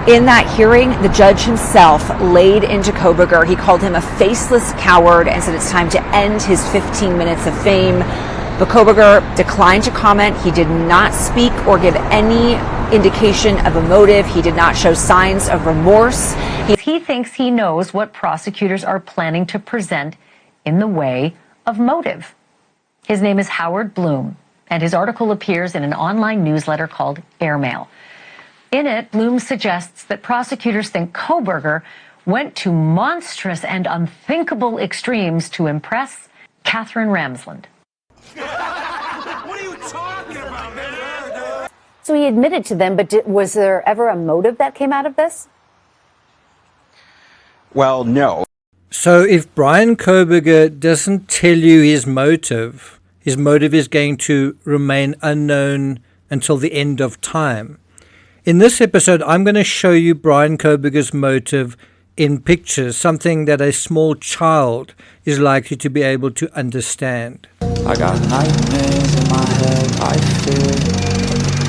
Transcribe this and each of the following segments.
In that hearing, the judge himself laid into Kohberger. He called him a faceless coward and said it's time to end his 15 minutes of fame. But Kohberger declined to comment. He did not speak or give any indication of a motive. He did not show signs of remorse. He thinks he knows what prosecutors are planning to present in the way of motive. His name is Howard Bloom, and his article appears in an online newsletter called Airmail. In it, Bloom suggests that prosecutors think Kohberger went to monstrous and unthinkable extremes to impress Catherine Ramsland. What are you talking about, man? So he admitted to them, but was there ever a motive that came out of this? Well, no. So if Bryan Kohberger doesn't tell you his motive is going to remain unknown until the end of time. In this episode, I'm going to show you Bryan Kohberger's motive in pictures, something that a small child is likely to be able to understand. I got nightmares in my head, I fear.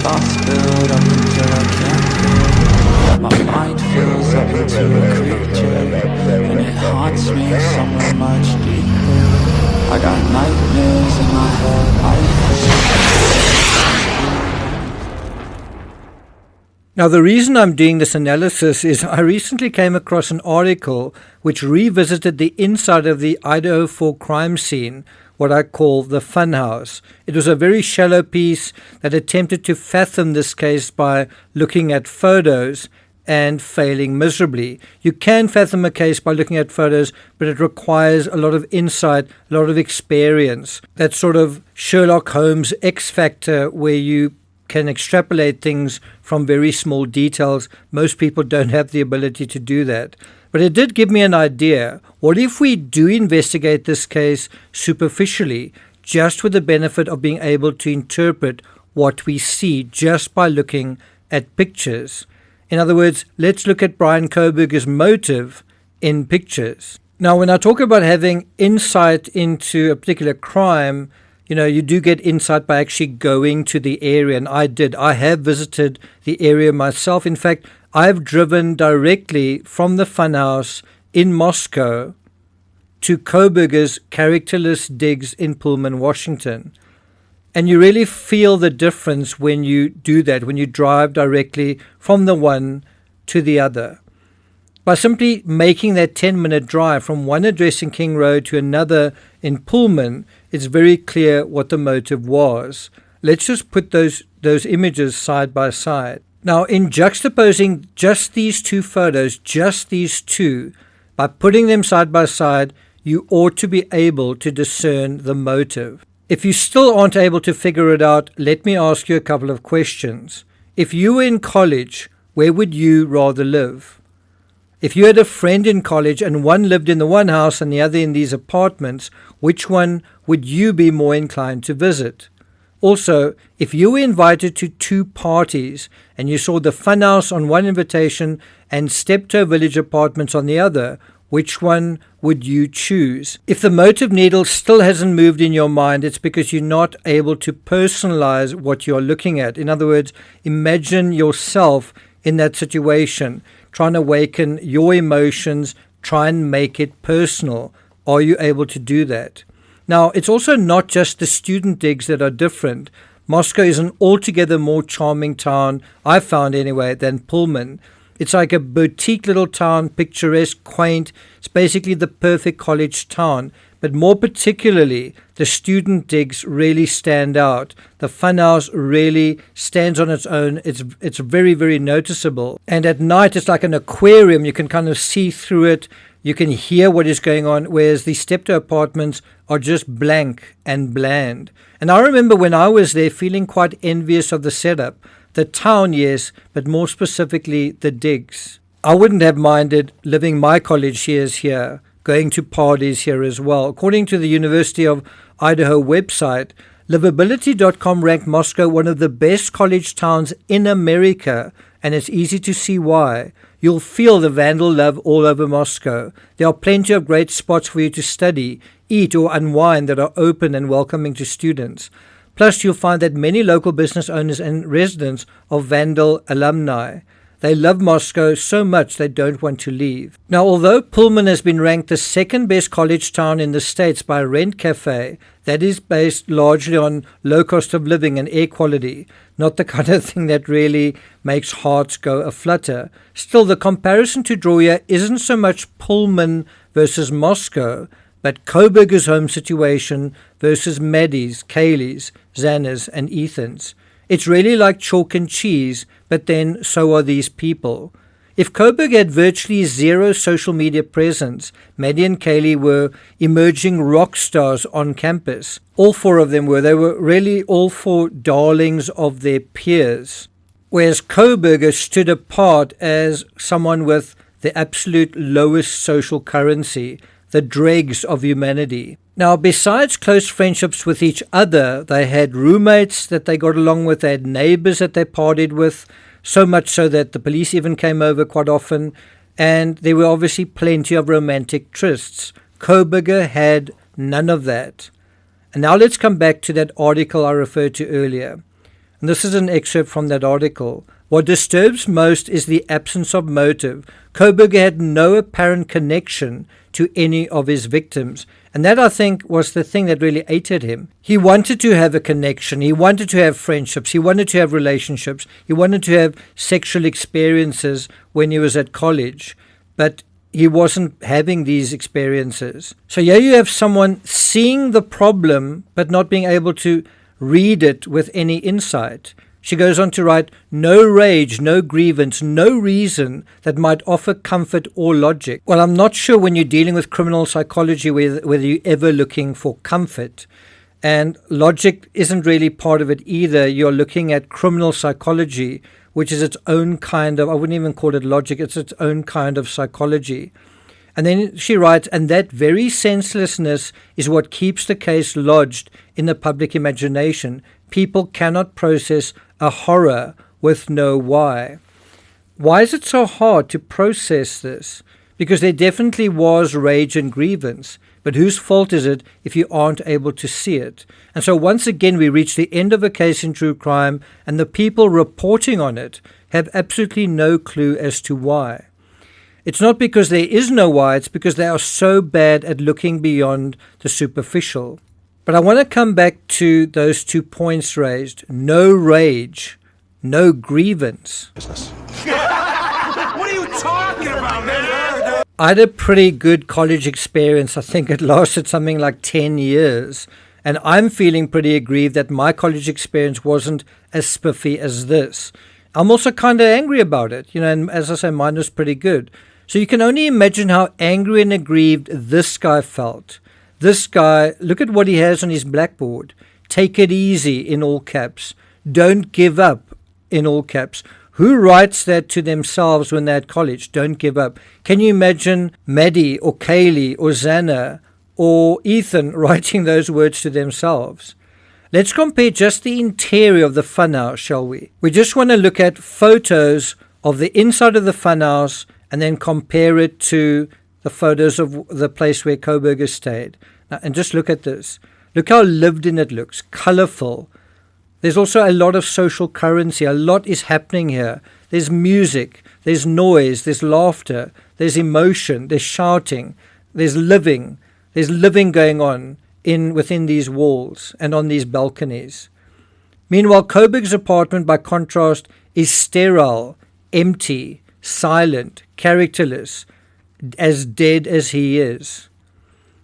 Thoughts build up until I can't feel. My mind fills up into a creature, and it haunts me somewhere much deeper. I got nightmares in my head, I fear. Now, the reason I'm doing this analysis is I recently came across an article which revisited the inside of the Idaho 4 crime scene, what I call the funhouse. It was a very shallow piece that attempted to fathom this case by looking at photos and failing miserably. You can fathom a case by looking at photos, but it requires a lot of insight, a lot of experience. That sort of Sherlock Holmes X factor where you can extrapolate things from very small details. Most people don't have the ability to do that. But it did give me an idea. What if we do investigate this case superficially, just with the benefit of being able to interpret what we see just by looking at pictures? In other words, let's look at Bryan Kohberger's motive in pictures. Now, when I talk about having insight into a particular crime, you do get insight by actually going to the area, and I have visited the area myself. In fact, I've driven directly from the funhouse in Moscow to Kohberger's characterless digs in Pullman, Washington. And you really feel the difference when you do that, when you drive directly from the one to the other. By simply making that 10-minute drive from one address in King Road to another in Pullman, it's very clear what the motive was. Let's just put those images side by side. Now, in juxtaposing just these two photos, just these two, by putting them side by side, you ought to be able to discern the motive. If you still aren't able to figure it out, let me ask you a couple of questions. If you were in college, where would you rather live? If you had a friend in college and one lived in the one house and the other in these apartments, which one would you be more inclined to visit? Also, if you were invited to two parties and you saw the funhouse on one invitation and Steptoe Village Apartments on the other, which one would you choose? If the motive needle still hasn't moved in your mind, it's because you're not able to personalize what you're looking at. In other words, imagine yourself in that situation, trying to awaken your emotions, try and make it personal. Are you able to do that? Now, it's also not just the student digs that are different. Moscow is an altogether more charming town, I found anyway, than Pullman. It's like a boutique little town, picturesque, quaint. It's basically the perfect college town. But more particularly, the student digs really stand out. The funhouse really stands on its own. It's very, very noticeable. And at night, it's like an aquarium. You can kind of see through it. You can hear what is going on, whereas the Steptoe apartments are just blank and bland. And I remember when I was there feeling quite envious of the setup. The town, yes, but more specifically, the digs. I wouldn't have minded living my college years here, going to parties here as well. According to the University of Idaho website, Livability.com ranked Moscow one of the best college towns in America, and it's easy to see why. You'll feel the vandal love all over Moscow. There are plenty of great spots for you to study, eat, or unwind that are open and welcoming to students. Plus, you'll find that many local business owners and residents are Vandal alumni. They love Moscow so much they don't want to leave. Now, although Pullman has been ranked the second best college town in the States by Rent Cafe, that is based largely on low cost of living and air quality, not the kind of thing that really makes hearts go aflutter. Still, the comparison to draw here isn't so much Pullman versus Moscow, but Kohberger's home situation versus Maddie's, Kaylee's, Xana's, and Ethan's. It's really like chalk and cheese, but then so are these people. If Kohberger had virtually zero social media presence, Maddie and Kaylee were emerging rock stars on campus. All four of them were. They were really all four darlings of their peers. Whereas Kohberger stood apart as someone with the absolute lowest social currency, the dregs of humanity. Now, besides close friendships with each other, they had roommates that they got along with, they had neighbors that they partied with, so much so that the police even came over quite often, and there were obviously plenty of romantic trysts. Kohberger had none of that. And now let's come back to that article I referred to earlier. And this is an excerpt from that article. What disturbs most is the absence of motive. Kohberger had no apparent connection to any of his victims. And that, I think, was the thing that really ate at him. He wanted to have a connection. He wanted to have friendships. He wanted to have relationships. He wanted to have sexual experiences when he was at college. But he wasn't having these experiences. So here you have someone seeing the problem but not being able to read it with any insight. She goes on to write, no rage, no grievance, no reason that might offer comfort or logic. Well, I'm not sure when you're dealing with criminal psychology whether you're ever looking for comfort. And logic isn't really part of it either. You're looking at criminal psychology, which is its own kind of, I wouldn't even call it logic, it's its own kind of psychology. And then she writes, and that very senselessness is what keeps the case lodged in the public imagination. People cannot process a horror with no why. Why is it so hard to process this? Because there definitely was rage and grievance. But whose fault is it if you aren't able to see it? And so once again, we reach the end of a case in true crime, and the people reporting on it have absolutely no clue as to why. It's not because there is no why, it's because they are so bad at looking beyond the superficial. But I want to come back to those 2 points raised. No rage, no grievance. What are you talking about, man? I had a pretty good college experience. I think it lasted something like 10 years. And I'm feeling pretty aggrieved that my college experience wasn't as spiffy as this. I'm also kind of angry about it, and as I say, mine was pretty good. So you can only imagine how angry and aggrieved this guy felt. This guy, look at what he has on his blackboard. Take it easy, in all caps. Don't give up, in all caps. Who writes that to themselves when they're at college? Don't give up. Can you imagine Maddie or Kaylee or Xana or Ethan writing those words to themselves? Let's compare just the interior of the funhouse, shall we? We just want to look at photos of the inside of the funhouse and then compare it to the photos of the place where Kohberger stayed. Now, and just look at this. Look how lived in it looks, colorful. There's also a lot of social currency. A lot is happening here. There's music, there's noise, there's laughter, there's emotion, there's shouting, there's living going on within these walls and on these balconies. Meanwhile, Kohberger's apartment, by contrast, is sterile, empty, silent, characterless, as dead as he is.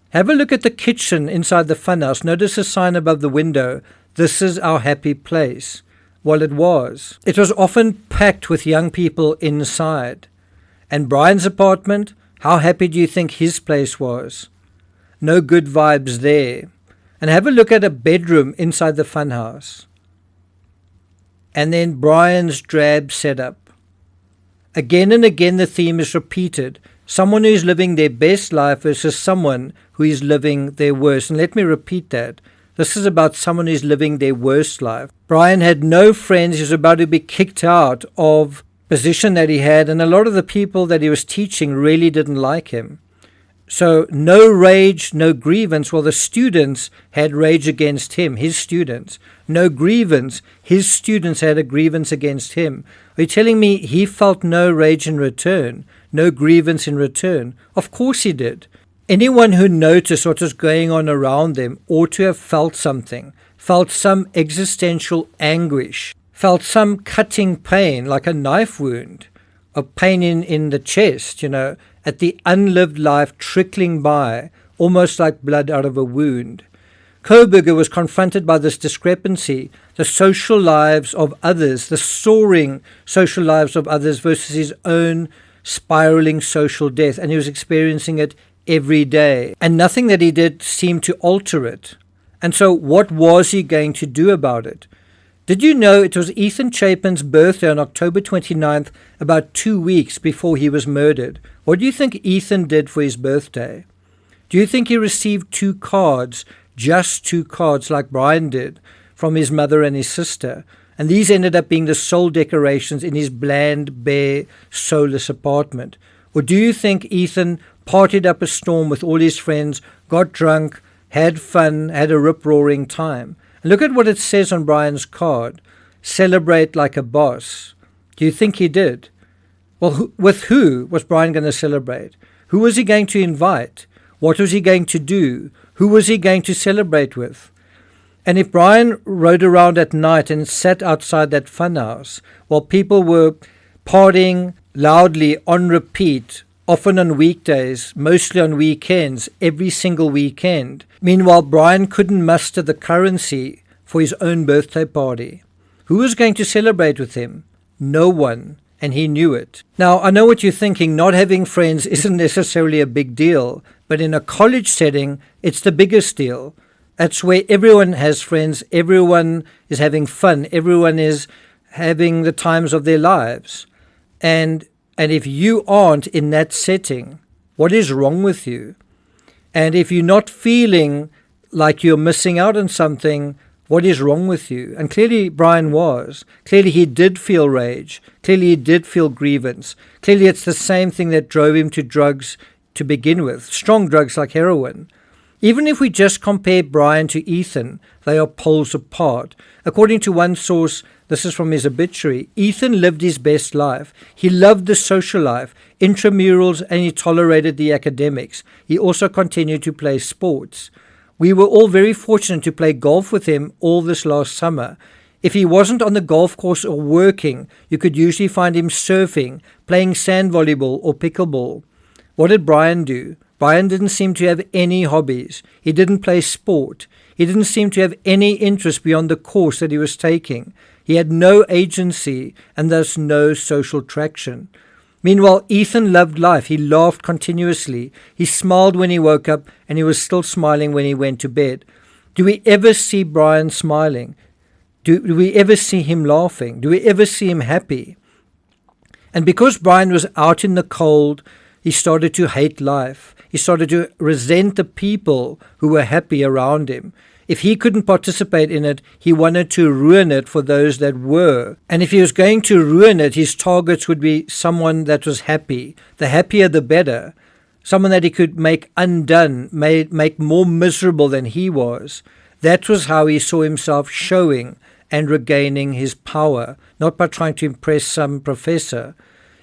Have a look at the kitchen inside the funhouse. Notice a sign above the window. This is our happy place. Well, it was. It was often packed with young people inside. And Bryan's apartment, how happy do you think his place was? No good vibes there. And have a look at a bedroom inside the funhouse. And then Bryan's drab setup. Again and again the theme is repeated. Someone who is living their best life versus someone who is living their worst. And let me repeat that. This is about someone who is living their worst life. Bryan had no friends. He was about to be kicked out of position that he had. And a lot of the people that he was teaching really didn't like him. So no rage, no grievance. Well, the students had rage against him, his students. No grievance, his students had a grievance against him. Are you telling me he felt no rage in return, no grievance in return? Of course he did. Anyone who noticed what was going on around them ought to have felt something, felt some existential anguish, felt some cutting pain, like a knife wound, a pain in the chest, at the unlived life trickling by, almost like blood out of a wound. Kohberger was confronted by this discrepancy, the social lives of others, the soaring social lives of others versus his own spiraling social death, and he was experiencing it every day. And nothing that he did seemed to alter it. And so what was he going to do about it? Did you know it was Ethan Chapin's birthday on October 29th, about 2 weeks before he was murdered? What do you think Ethan did for his birthday? Do you think he received 2 cards, just 2 cards like Bryan did, from his mother and his sister? And these ended up being the sole decorations in his bland, bare, soulless apartment. Or do you think Ethan partied up a storm with all his friends, got drunk, had fun, had a rip-roaring time? And look at what it says on Bryan's card. Celebrate like a boss. Do you think he did? Well, with who was Bryan going to celebrate? Who was he going to invite? What was he going to do? Who was he going to celebrate with? And if Bryan rode around at night and sat outside that funhouse while people were partying loudly on repeat, often on weekdays, mostly on weekends, every single weekend. Meanwhile, Bryan couldn't muster the currency for his own birthday party. Who was going to celebrate with him? No one, and he knew it. Now, I know what you're thinking. Not having friends isn't necessarily a big deal, but in a college setting, it's the biggest deal. That's where everyone has friends, everyone is having fun, everyone is having the times of their lives. And if you aren't in that setting, what is wrong with you? And if you're not feeling like you're missing out on something, what is wrong with you? And clearly Bryan was. Clearly he did feel rage. Clearly he did feel grievance. Clearly it's the same thing that drove him to drugs to begin with, strong drugs like heroin. Even if we just compare Bryan to Ethan, they are poles apart. According to one source, this is from his obituary, Ethan lived his best life. He loved the social life, intramurals, and he tolerated the academics. He also continued to play sports. We were all very fortunate to play golf with him all this last summer. If he wasn't on the golf course or working, you could usually find him surfing, playing sand volleyball or pickleball. What did Bryan do? Bryan didn't seem to have any hobbies. He didn't play sport. He didn't seem to have any interest beyond the course that he was taking. He had no agency and thus no social traction. Meanwhile, Ethan loved life. He laughed continuously. He smiled when he woke up, and he was still smiling when he went to bed. Do we ever see Bryan smiling? Do we ever see him laughing? Do we ever see him happy? And because Bryan was out in the cold, he started to hate life. He started to resent the people who were happy around him. If he couldn't participate in it, he wanted to ruin it for those that were. And if he was going to ruin it, his targets would be someone that was happy. The happier, the better. Someone that he could make undone, make more miserable than he was. That was how he saw himself showing and regaining his power, not by trying to impress some professor.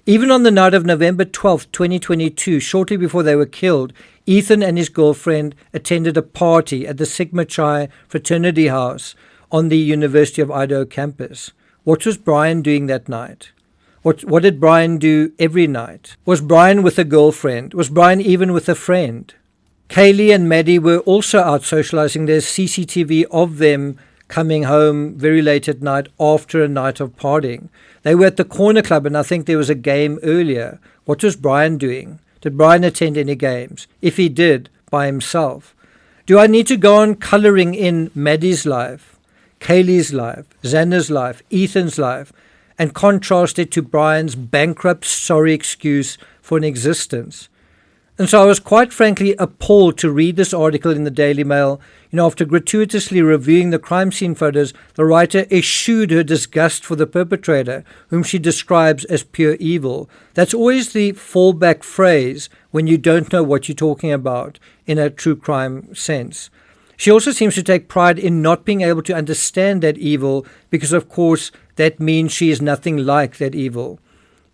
Even on the night of November 12th, 2022, shortly before they were killed, Ethan and his girlfriend attended a party at the Sigma Chi fraternity house on the University of Idaho campus. What was Bryan doing that night? What did Bryan do every night? Was Bryan with a girlfriend? Was Bryan even with a friend? Kaylee and Maddie were also out socializing. There's CCTV of them coming home very late at night after a night of partying. They were at the Corner Club, and I think there was a game earlier. What was Bryan doing? Did Bryan attend any games? If he did, by himself. Do I need to go on colouring in Maddie's life, Kaylee's life, Xana's life, Ethan's life, and contrast it to Bryan's bankrupt, sorry excuse for an existence? And so I was quite frankly appalled to read this article in the Daily Mail. After gratuitously reviewing the crime scene photos, the writer eschewed her disgust for the perpetrator, whom she describes as pure evil. That's always the fallback phrase when you don't know what you're talking about in a true crime sense. She also seems to take pride in not being able to understand that evil because, of course, that means she is nothing like that evil.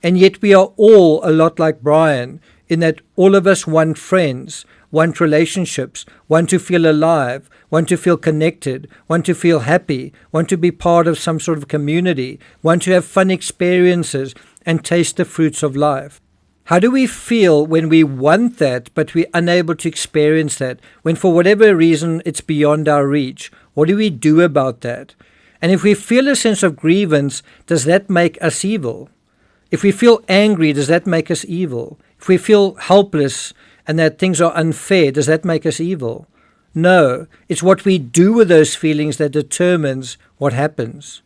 And yet we are all a lot like Bryan, in that all of us want friends, want relationships, want to feel alive, want to feel connected, want to feel happy, want to be part of some sort of community, want to have fun experiences and taste the fruits of life. How do we feel when we want that, but we're unable to experience that, when for whatever reason it's beyond our reach? What do we do about that? And if we feel a sense of grievance, does that make us evil? If we feel angry, does that make us evil? If we feel helpless and that things are unfair, does that make us evil? No, it's what we do with those feelings that determines what happens.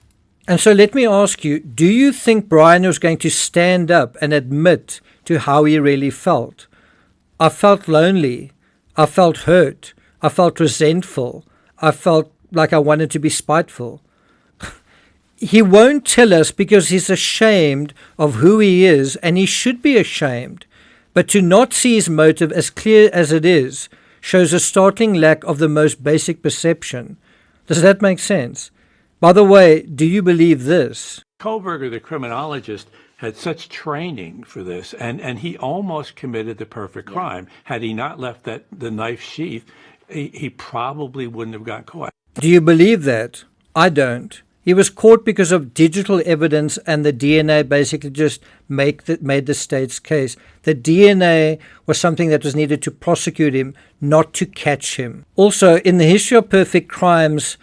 And so let me ask you, do you think Bryan was going to stand up and admit to how he really felt? I felt lonely. I felt hurt. I felt resentful. I felt like I wanted to be spiteful. He won't tell us because he's ashamed of who he is, and he should be ashamed. But to not see his motive as clear as it is shows a startling lack of the most basic perception. Does that make sense? By the way, do you believe this? Kohberger, the criminologist, had such training for this, and he almost committed the perfect crime. Had he not left the knife sheath, he probably wouldn't have got caught. Do you believe that? I don't. He was caught because of digital evidence, and the DNA basically just made the state's case. The DNA was something that was needed to prosecute him, not to catch him. Also, in the history of perfect crimes,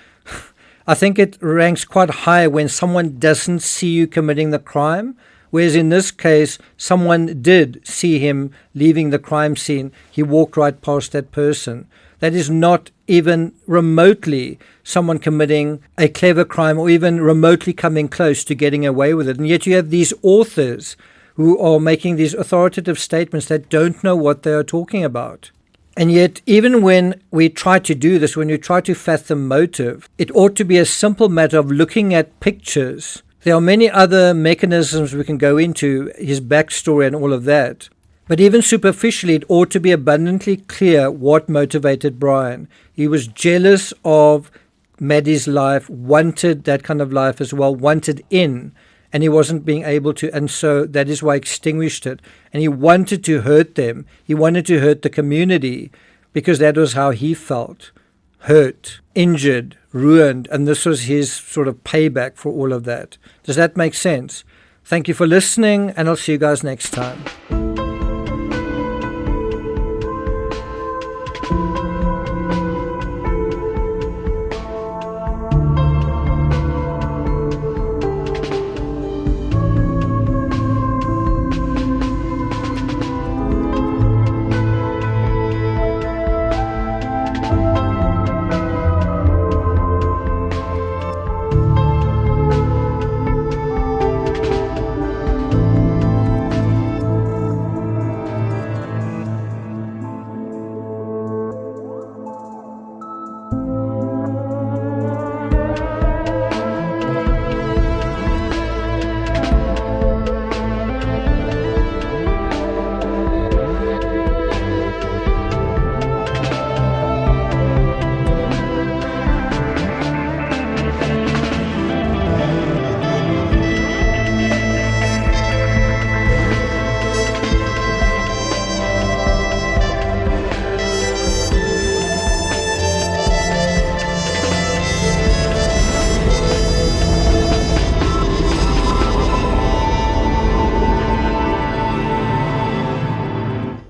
I think it ranks quite high when someone doesn't see you committing the crime, whereas in this case, someone did see him leaving the crime scene. He walked right past that person. That is not even remotely someone committing a clever crime or even remotely coming close to getting away with it. And yet you have these authors who are making these authoritative statements that don't know what they are talking about. And yet, even when we try to do this, when we try to fathom motive, it ought to be a simple matter of looking at pictures. There are many other mechanisms we can go into, his backstory and all of that. But even superficially, it ought to be abundantly clear what motivated Bryan. He was jealous of Maddie's life, wanted that kind of life as well, wanted in, and he wasn't being able to, and so that is why he extinguished it. And he wanted to hurt them. He wanted to hurt the community because that was how he felt. Hurt, injured, ruined, and this was his sort of payback for all of that. Does that make sense? Thank you for listening, and I'll see you guys next time.